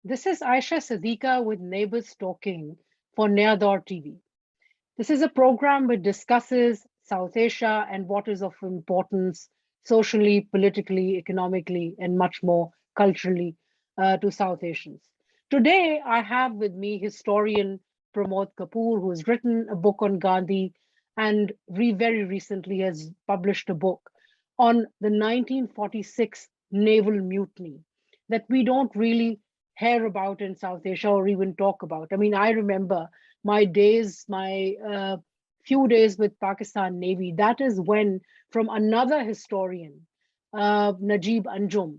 This is Ayesha Siddiqa with Neighbors Talking for Neador TV. This is a program which discusses South Asia and what is of importance socially, politically, economically, and much more culturally to South Asians. Today, I have with me historian Pramod Kapoor, who has written a book on Gandhi and very recently has published a book on the 1946 Naval Mutiny that we don't really hear about in South Asia or even talk about. I mean, I remember my few days with Pakistan Navy. That is when, from another historian, Najib Anjum,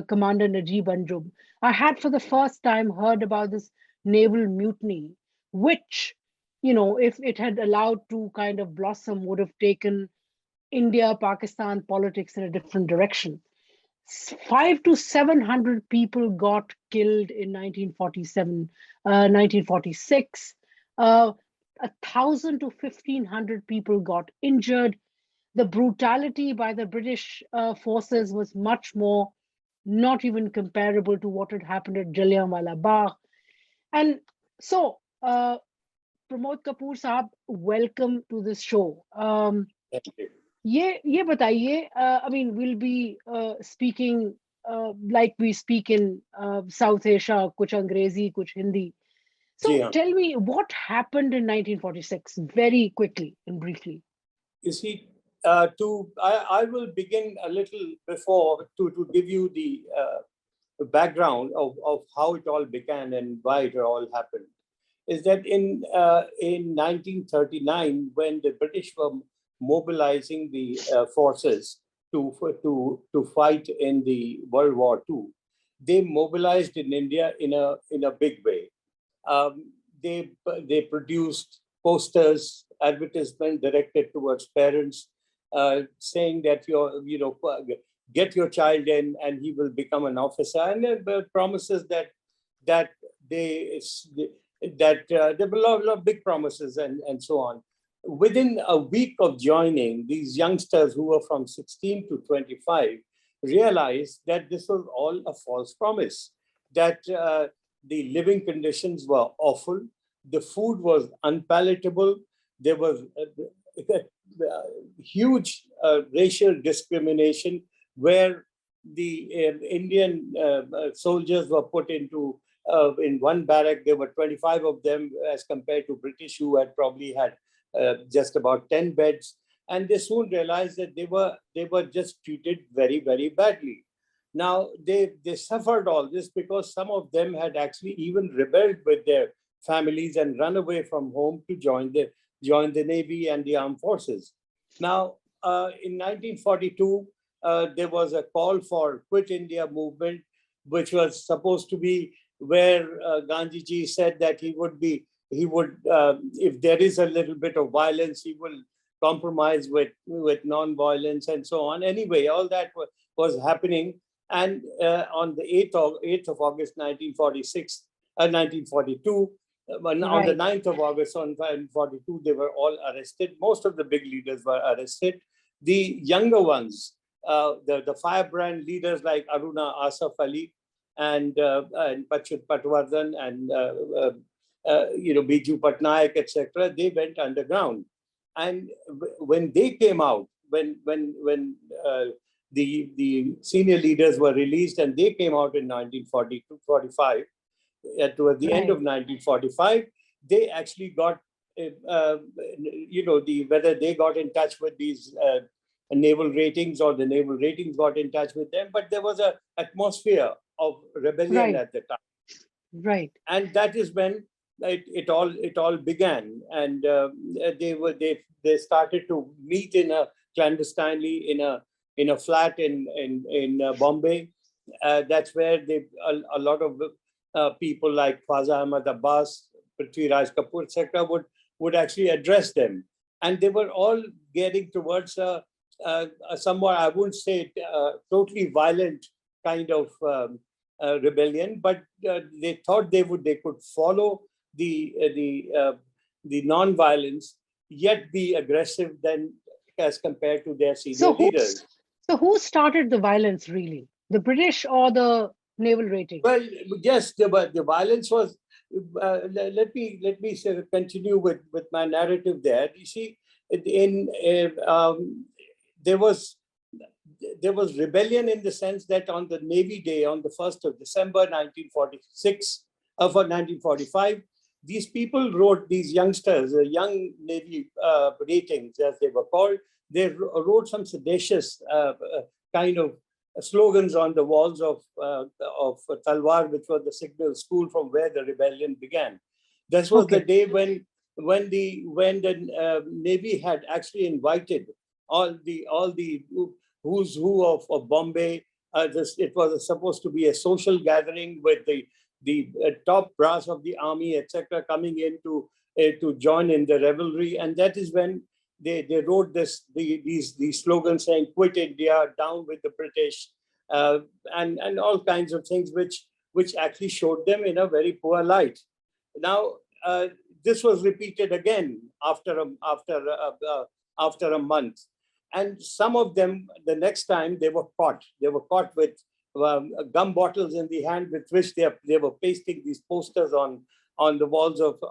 Commander Najib Anjum, I had for the first time heard about this naval mutiny, which, if it had allowed to kind of blossom, would have taken India Pakistan politics in a different direction. Five to 700 people got killed in 1947, 1946. 1,000 to 1,500 people got injured. The brutality by the British forces was much more, not even comparable to what had happened at Jallianwala Bagh. And so, Pramod Kapoor Saab, welcome to this show. Thank you. ये बताइए, I mean, we'll be speaking like we speak in South Asia, कुछ अंग्रेजी, कुछ Hindi. जी So हाँ. tell me what happened in 1946 very quickly and briefly. You see, I will begin a little before to give you the background of how it all began and why it all happened. Is that in 1939, when the British were mobilizing the forces to fight in the World War II, they mobilized in India in a big way. They produced posters, advertisement directed towards parents, saying that get your child in and he will become an officer, and promises that they there were a lot of big promises and so on. Within a week of joining, these youngsters who were from 16 to 25 realized that this was all a false promise, that the living conditions were awful, the food was unpalatable, there was huge racial discrimination where the Indian soldiers were put into in one barrack. There were 25 of them as compared to British, who had probably had just about 10 beds, and they soon realized that they were just treated very badly. Now they suffered all this because some of them had actually even rebelled with their families and run away from home to join the Navy and the armed forces. Now in 1942 there was a call for Quit India movement, which was supposed to be where Gandhi ji said that he would if there is a little bit of violence, he will compromise with non-violence and so on. Anyway, all that was happening. And on the 8th of August 1946, 1942, on the 9th of August on 1942, they were all arrested. Most of the big leaders were arrested. The younger ones, the firebrand leaders like Aruna Asaf Ali and Pachut Patwardhan and Biju Patnaik, etc., they went underground. And when they came out, when the senior leaders were released and they came out in 1942-45, toward the end of 1945, they actually got, whether they got in touch with these naval ratings or the naval ratings got in touch with them, but there was an atmosphere of rebellion at the time. Right. And that is when it all began, and they started to meet clandestinely in a flat in Bombay. That's where a lot of people like Khwaja Ahmad Abbas, Prithviraj Kapoor, etc., would actually address them, and they were all getting towards a somewhat, I wouldn't say totally violent kind of rebellion, but they thought they could follow the non-violence, yet be aggressive then as compared to their senior leaders. So who started the violence really? The British or the naval rating? Well, yes, the violence was. Let me continue with my narrative there. You see, there was there was rebellion in the sense that on the Navy Day, on the 1st of December 1946, for 1945, these people wrote, these youngsters, young Navy ratings, as they were called, they wrote some seditious kind of slogans on the walls of Talwar, which was the signal school from where the rebellion began. This was the day when the Navy had actually invited all the who's who of Bombay. It was supposed to be a social gathering with the top brass of the army, etc., coming in to join in the revelry, and that is when they wrote these slogans saying "Quit India," "Down with the British," and all kinds of things, which actually showed them in a very poor light. Now, this was repeated again after a month, and some of them the next time they were caught. They were caught with gum bottles in the hand with which they were pasting these posters on the walls of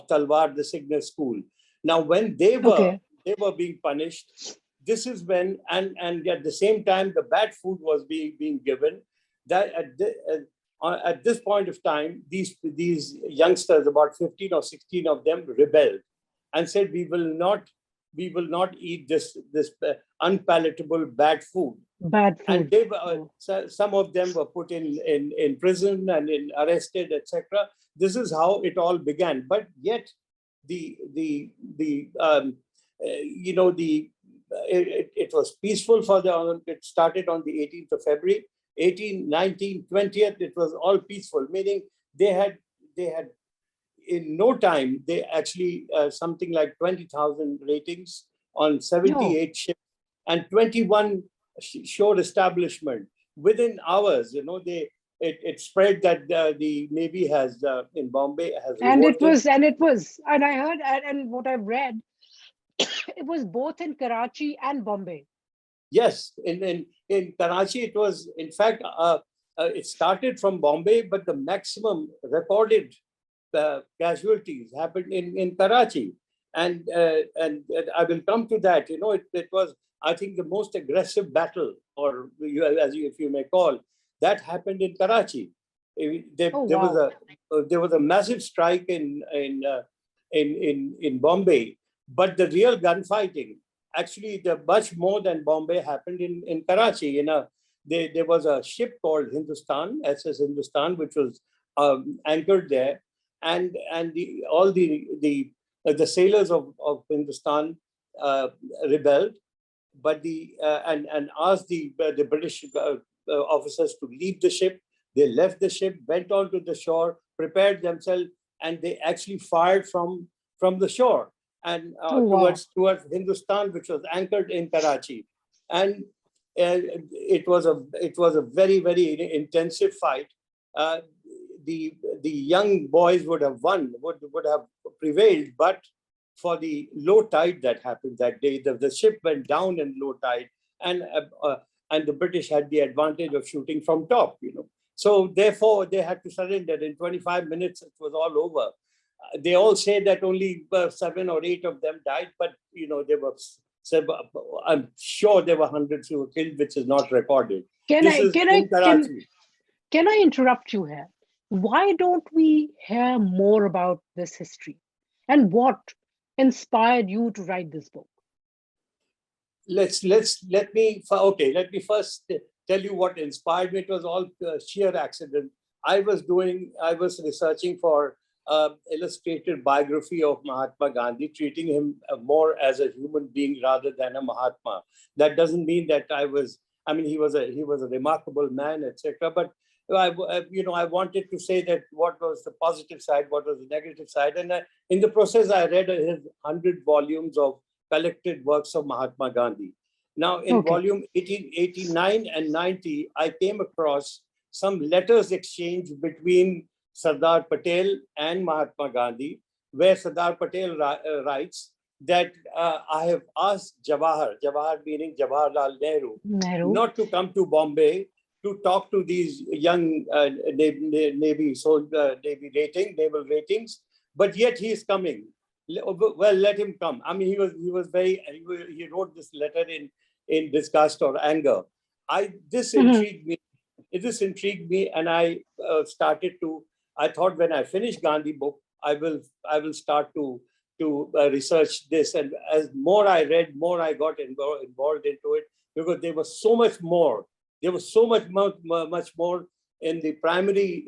Talwar, the signal school. Now, when they were being punished, this is when and at the same time the bad food was being given. That at this point of time, these youngsters, about 15 or 16 of them, rebelled and said, we will not eat this unpalatable bad food. Bad food. And they were, some of them were put in prison and arrested, etc. This is how it all began. But yet, it was peaceful for it started on the 18th of February, 18, 19, 20th. It was all peaceful, meaning they had in no time, they actually something like 20,000 ratings on 78 ships and 21 shore establishment. Within hours, it spread that the Navy has in Bombay has and I heard and what I've read, it was both in Karachi and Bombay. Yes, in Karachi, it was, in fact, it started from Bombay, but the maximum recorded casualties happened in Karachi. And I will come to that. It was, I think, the most aggressive battle, or if you may call, that happened in Karachi. There was a massive strike in Bombay, but the real gunfighting, actually, much more than Bombay, happened in Karachi. There was a ship called Hindustan, SS Hindustan, which was anchored there, and all the sailors of Hindustan rebelled, but and asked the British officers to leave the ship. They left the ship, went onto the shore, prepared themselves, and they actually fired from the shore and towards Hindustan, which was anchored in Karachi, and it was a very, very intensive fight. The young boys would have won, would have prevailed, but for the low tide that happened that day, the ship went down in low tide, and the British had the advantage of shooting from top. So therefore they had to surrender. In 25 minutes, it was all over. They all say that only 7 or 8 of them died, but there were. I'm sure there were hundreds who were killed, which is not recorded. Can I interrupt you here? Why don't we hear more about this history? And what inspired you to write this book? Let me first tell you what inspired me. It was all sheer accident. I was researching for illustrated biography of Mahatma Gandhi, treating him more as a human being rather than a Mahatma. That doesn't mean that he was a remarkable man, etc. But I wanted to say that what was the positive side, what was the negative side, and in the process, I read his 100 volumes of collected works of Mahatma Gandhi. Now, in volume 1889 and 90, I came across some letters exchanged between Sardar Patel and Mahatma Gandhi, where Sardar Patel writes that I have asked Jawahar meaning Jawaharlal Nehru, not to come to Bombay to talk to these young naval ratings, but yet he is coming. Well, let him come. I mean, he wrote this letter in disgust or anger. This Mhm. intrigued me. This intrigued me, and started to. I thought when I finish Gandhi book, I will start to research this. And as more I read, more I got involved into it, because there was so much more. There was so much more in the primary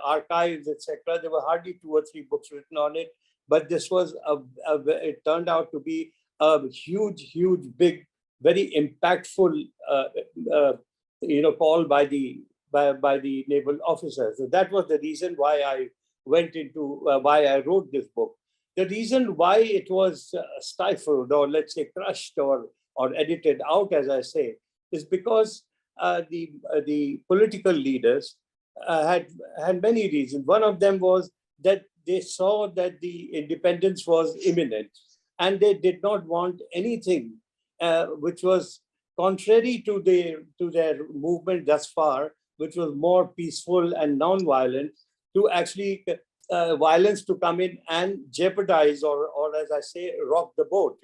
archives, etc. There were hardly 2 or 3 books written on it, but this was it turned out to be a huge, big, very impactful, uh, call by the naval officers. So that was the reason why I why I wrote this book. The reason why it was stifled, or let's say crushed, or edited out, as I say, is because the political leaders had many reasons. One of them was that they saw that the independence was imminent, and they did not want anything which was contrary to their movement thus far, which was more peaceful and non-violent, to actually violence to come in and jeopardize, or as I say, rock the boat.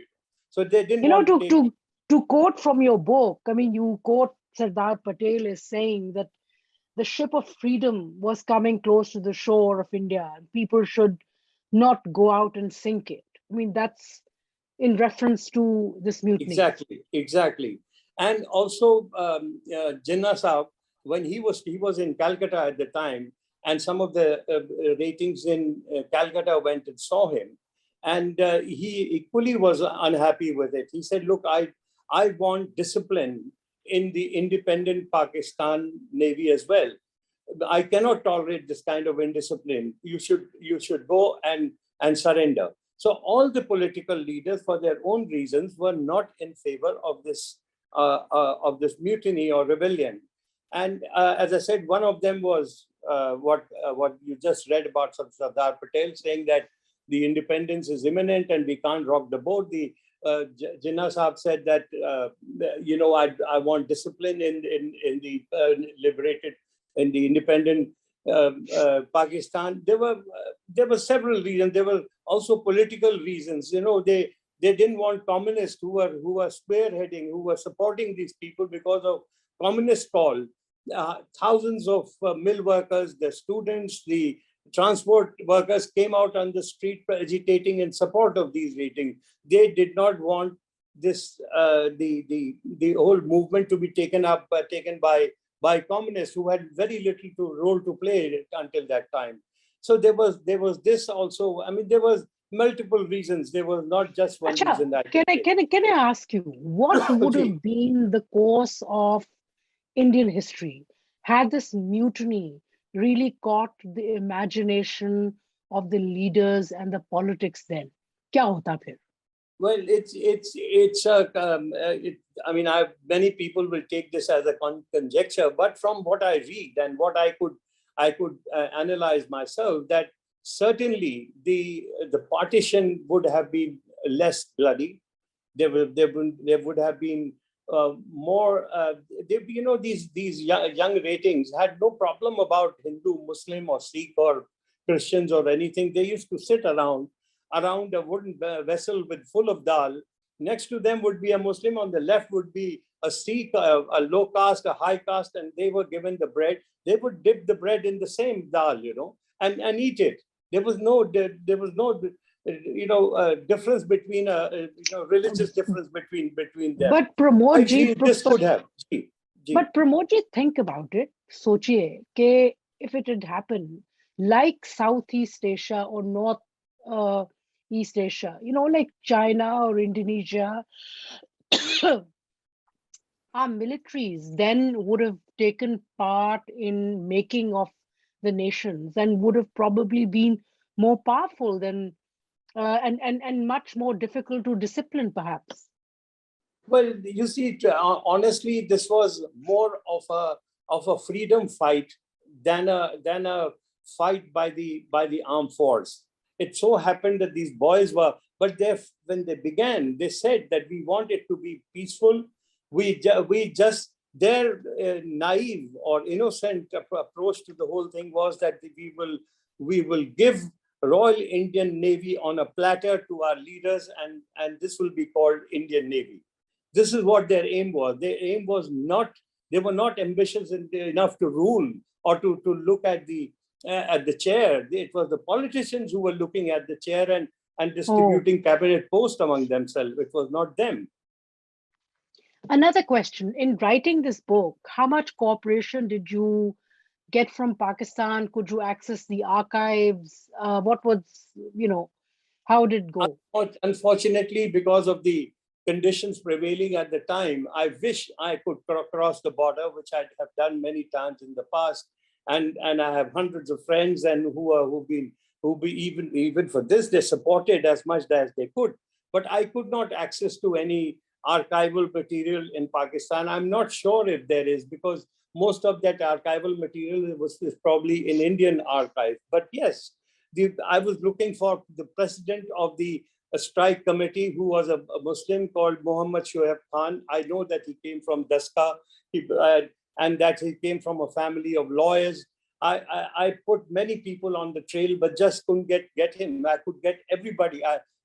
So they didn't You know, want to to take. to to quote from your book, I mean, you quote Sardar Patel as saying that the ship of freedom was coming close to the shore of India, and people should not go out and sink it. I mean, that's in reference to this mutiny. Exactly. And also, Jinnah Saab, when he was in Calcutta at the time, and some of the ratings in Calcutta went and saw him, and he equally was unhappy with it. He said, "Look, I want discipline in the independent Pakistan Navy as well. I cannot tolerate this kind of indiscipline. You should go and surrender." So all the political leaders, for their own reasons, were not in favor of this mutiny or rebellion. And as I said, one of them was what you just read about Sardar Patel, saying that the independence is imminent and we can't rock the boat. The Jinnah Saab said that I want discipline in the liberated, in the independent Pakistan. There were several reasons. There were also political reasons. They didn't want communists who were spearheading, who were supporting these people because of communist call. Thousands of mill workers, the students, the transport workers came out on the street agitating in support of these ratings. They did not want this the whole movement to be taken by communists who had very little role to play until that time. So there was this also. I mean, there was multiple reasons. There was not just one Acha, reason that I can can I say. can I can I ask you what would have been the course of Indian history had this mutiny really caught the imagination of the leaders and the politics then? क्या होता फिर? Well, I mean, many people will take this as a conjecture, but from what I read and what I could analyze myself, that certainly the partition would have been less bloody. There would have been more. These young ratings had no problem about Hindu, Muslim, or Sikh, or Christians, or anything. They used to sit around a wooden vessel with full of dal. Next to them would be a Muslim. On the left would be a Sikh, a low caste, a high caste, and they were given the bread. They would dip the bread in the same dal, and eat it. There was no difference between religious difference between them. But Pramod I ji, feel this could have. Gee. but Pramod ji, think about it. सोचिए कि if it had happened like Southeast Asia or North East Asia, like China or Indonesia, our militaries then would have taken part in making of the nations and would have probably been more powerful than and much more difficult to discipline, perhaps. Well, you see, honestly, this was more of a freedom fight than a fight by the armed force. It so happened that these boys were, but when they began, they said that we want it to be peaceful. We just Their naive or innocent approach to the whole thing was that we will give Royal Indian Navy on a platter to our leaders, and this will be called Indian Navy. This is what their aim was. Their aim was not, they were not ambitious enough to rule or to look at the chair. It was the politicians who were looking at the chair and Oh, distributing cabinet posts among themselves. It was not them. another question. In writing this book, how much cooperation did you get from Pakistan? Could you access the archives? What was, you know, how did it go? Unfortunately, because of the conditions prevailing at the time, I wish I could cross the border, which I have done many times in the past, and I have hundreds of friends and who be even for this they supported as much as they could, but I could not access to any archival material in Pakistan. I'm not sure if there is, because most of that archival material is probably in Indian archive. But yes, I was looking for the president of the strike committee, who was a Muslim called Muhammad Shoaib Khan. I know that he came from Daska, and that he came from a family of lawyers. I put many people on the trail, but just couldn't get him. I could get everybody.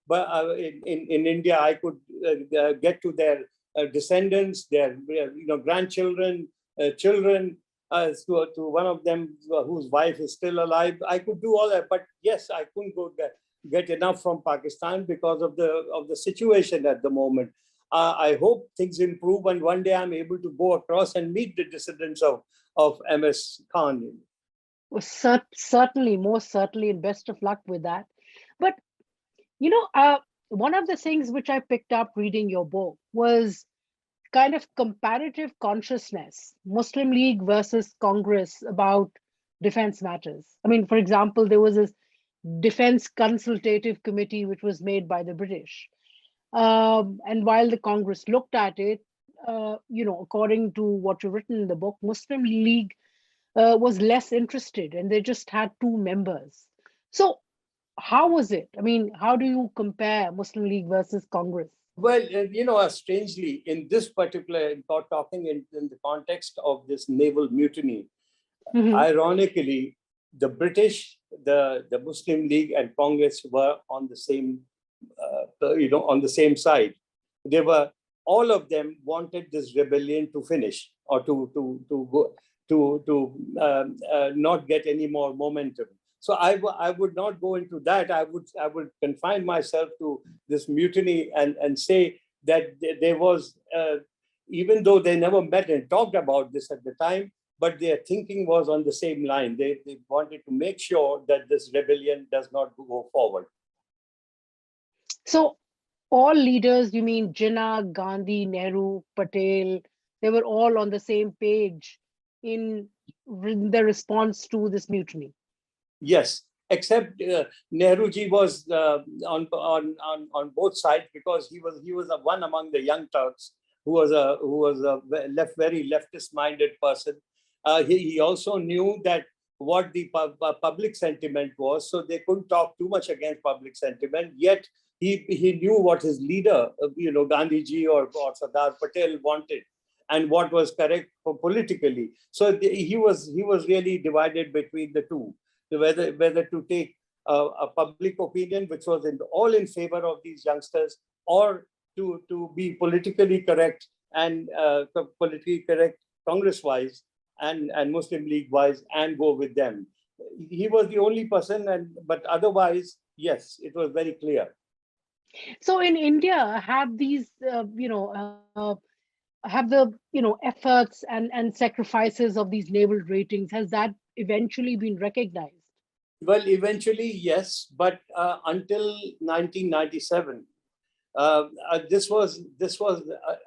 But in India, I could get to their descendants, their grandchildren, children, to one of them whose wife is still alive. I could do all that, but yes, I couldn't get enough from Pakistan because of the situation at the moment. I hope things improve, and one day I'm able to go across and meet the descendants of MS Khan. Well, certainly, most certainly, and best of luck with that. But one of the things which I picked up reading your book was kind of comparative consciousness, Muslim League versus Congress about defense matters. I mean, for example, there was this defense consultative committee which was made by the British. And while the Congress looked at it, according to what you've written in the book, Muslim League was less interested and they just had two members. So, how was it? I mean, how do you compare Muslim League versus Congress? Well, strangely, in this particular, talking in the context of this naval mutiny, Hmm. ironically, the British, the Muslim League, and Congress were on the same, on the same side. They were, all of them wanted this rebellion to finish, or to go to not get any more momentum. So I would not go into that. I would confine myself to this mutiny and say that there was, even though they never met and talked about this at the time, but their thinking was on the same line. They wanted to make sure that this rebellion does not go forward. So, all leaders, you mean Jinnah, Gandhi, Nehru, Patel, they were all on the same page in the response to this mutiny. Yes, except Nehruji was on both sides, because he was one among the young Turks who was a very leftist minded person. He also knew that what the public sentiment was, so they couldn't talk too much against public sentiment. Yet he knew what his leader, Gandhiji or Sardar Patel wanted, and what was correct for politically. So he was really divided between the two, whether to take a public opinion which was all in favor of these youngsters, or to be politically correct and politically correct Congress wise and Muslim League wise, and go with them. He was the only person, but otherwise, yes, it was very clear. So, in India, have these, have the, efforts and sacrifices of these naval ratings, has that eventually been recognized? Well, eventually, yes, but until 1997, this was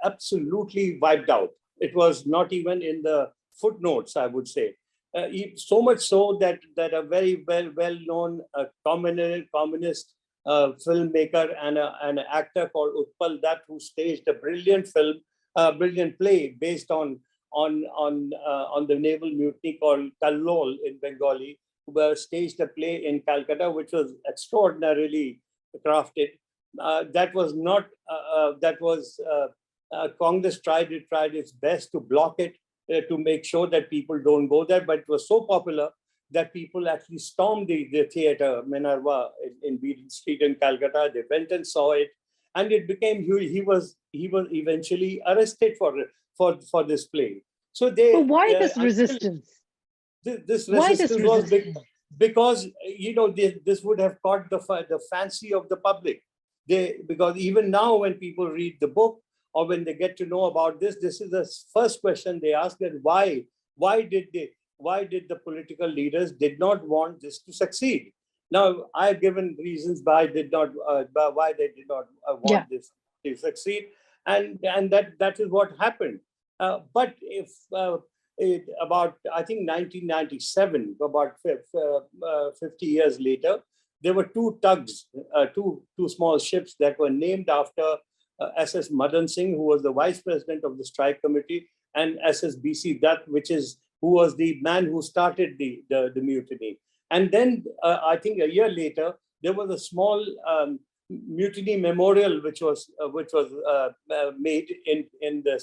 absolutely wiped out. It was not even in the footnotes, I would say. So much so that a very well known communist filmmaker and an actor called Utpal Dutt, who staged a brilliant play based on the naval mutiny called Kallol in Bengali, who staged a play in Calcutta, which was extraordinarily crafted. That was not that was Congress tried its best to block it, to make sure that people don't go there. But it was so popular that people actually stormed the theater, Minerva, in Beaton Street in Calcutta. They went and saw it, and it became he was eventually arrested for this play. So But they why this until resistance? this Why this resistance was big, resistance? because this would have caught the fancy of the public. Because even now when people read the book, or when they get to know about this is the first question they ask, that why did the political leaders did not want this to succeed. Now I've given reasons why they did not Yeah. want this to succeed, and that is what happened. But if about, I think, 1997, about 50 years later, there were two tugs, two small ships that were named after SS Madan Singh, who was the vice president of the strike committee, and SS BC Dutt, who was the man who started the mutiny. And then I think a year later, there was a small mutiny memorial which was made in the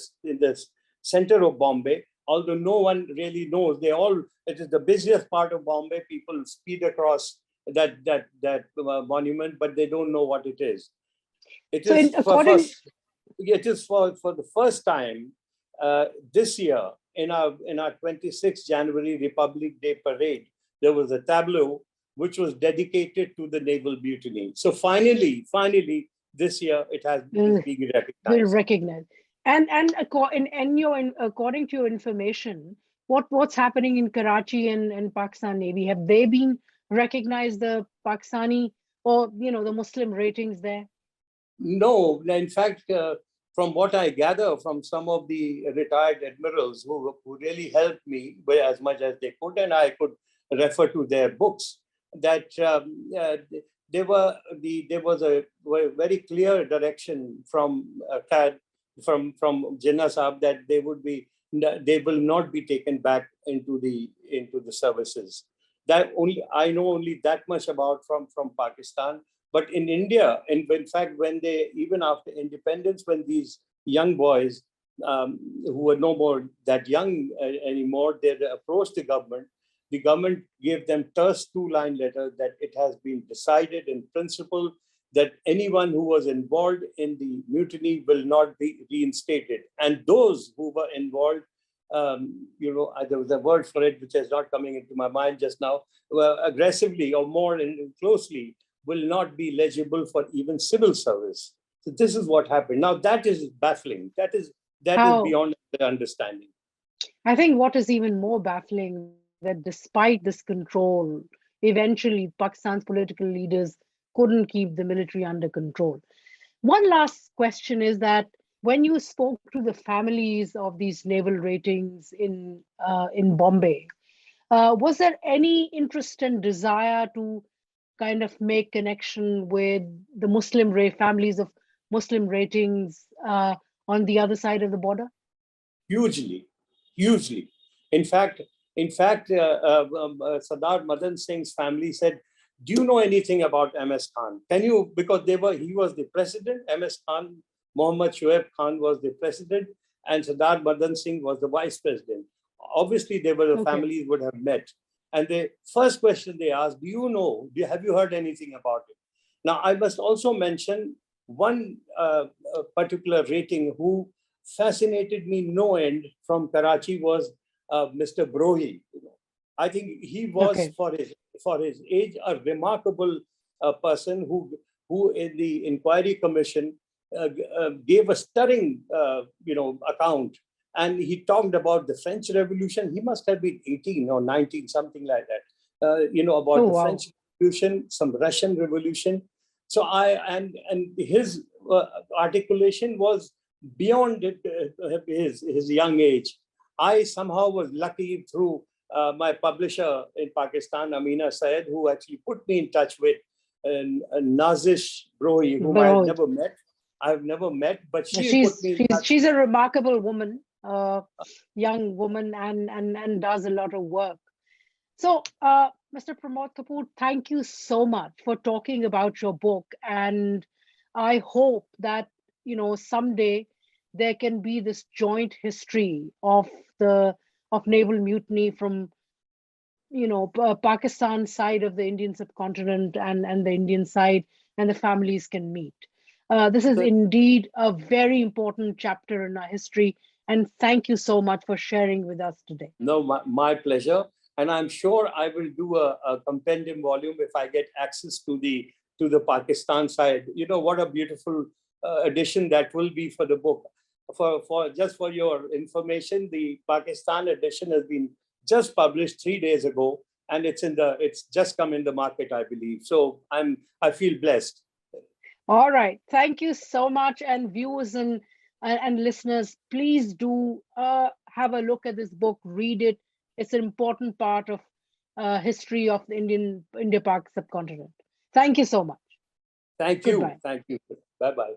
center of Bombay. Although no one really knows, it is the busiest part of Bombay. People speed across that monument, but they don't know what it is. It So, is for according, first. It is for the first time this year in our 26th January Republic Day parade. There was a tableau which was dedicated to the naval mutiny. So finally, this year it has is being will recognized. recognize. According to your information, what's happening in Karachi and Pakistan Navy? Have they been recognized, the Pakistani, or the Muslim ratings there? No, in fact, from what I gather from some of the retired admirals who really helped me by as much as they could, and I could refer to their books, that there was a very clear direction from from Jinnah Saab that they will not be taken back into the services. That only I know only that much about from Pakistan. But in India, and in fact, when they, even after independence, when these young boys who were no more that young anymore, they approached the government gave them terse two-line letter that it has been decided in principle that anyone who was involved in the mutiny will not be reinstated. And those who were involved, there was a word for it which is not coming into my mind just now, aggressively or more closely, will not be eligible for even civil service. So this is what happened. Now that is baffling. That is How beyond the understanding. I think what is even more baffling, that despite this control, eventually Pakistan's political leaders couldn't keep the military under control. One last question is that when you spoke to the families of these naval ratings in Bombay, was there any interest and desire to kind of make connection with the families of Muslim ratings on the other side of the border? Hugely, hugely. In fact, Sardar Madan Singh's family said, "Do you know anything about MS Khan? Can you?" Because he was the president. MS Khan, Muhammad Shoaib Khan was the president, and Sardar Madan Singh was the vice president. Obviously, they were the Okay. families would have met, and the first question they asked, "Do you know? Have you heard anything about it?" Now, I must also mention one particular rating who fascinated me no end from Karachi was Mr. Brohi. I think he was Okay. for his age a remarkable person who in the inquiry commission gave a stirring account, and he talked about the French Revolution. He must have been 18 or 19, something like that. About Oh, the wow. French Revolution, some Russian Revolution. So and his articulation was beyond his young age. I somehow was lucky through my publisher in Pakistan, Amina Syed, who actually put me in touch with Nazish Brohi, whom I had Baroj. never met. I've never met, but she put She's me in she's touch. she's a remarkable woman, young woman, and does a lot of work. So, Mr. Pramod Kapoor, thank you so much for talking about your book, and I hope that someday there can be this joint history of naval mutiny from Pakistan side of the Indian subcontinent and the Indian side, and the families can meet. This is So, indeed a very important chapter in our history, and thank you so much for sharing with us today. no, my pleasure. And I'm sure I will do a compendium volume if I get access to the Pakistan side. You know what a beautiful edition that will be for the book. For just for your information, the Pakistan edition has been just published 3 days ago, and it's just come in the market, I believe. So I feel blessed. All right. Thank you so much. And viewers and listeners, please do have a look at this book, read it. It's an important part of history of the India-Pak subcontinent. Thank you so much. Thank you. Goodbye. Thank you. Bye bye.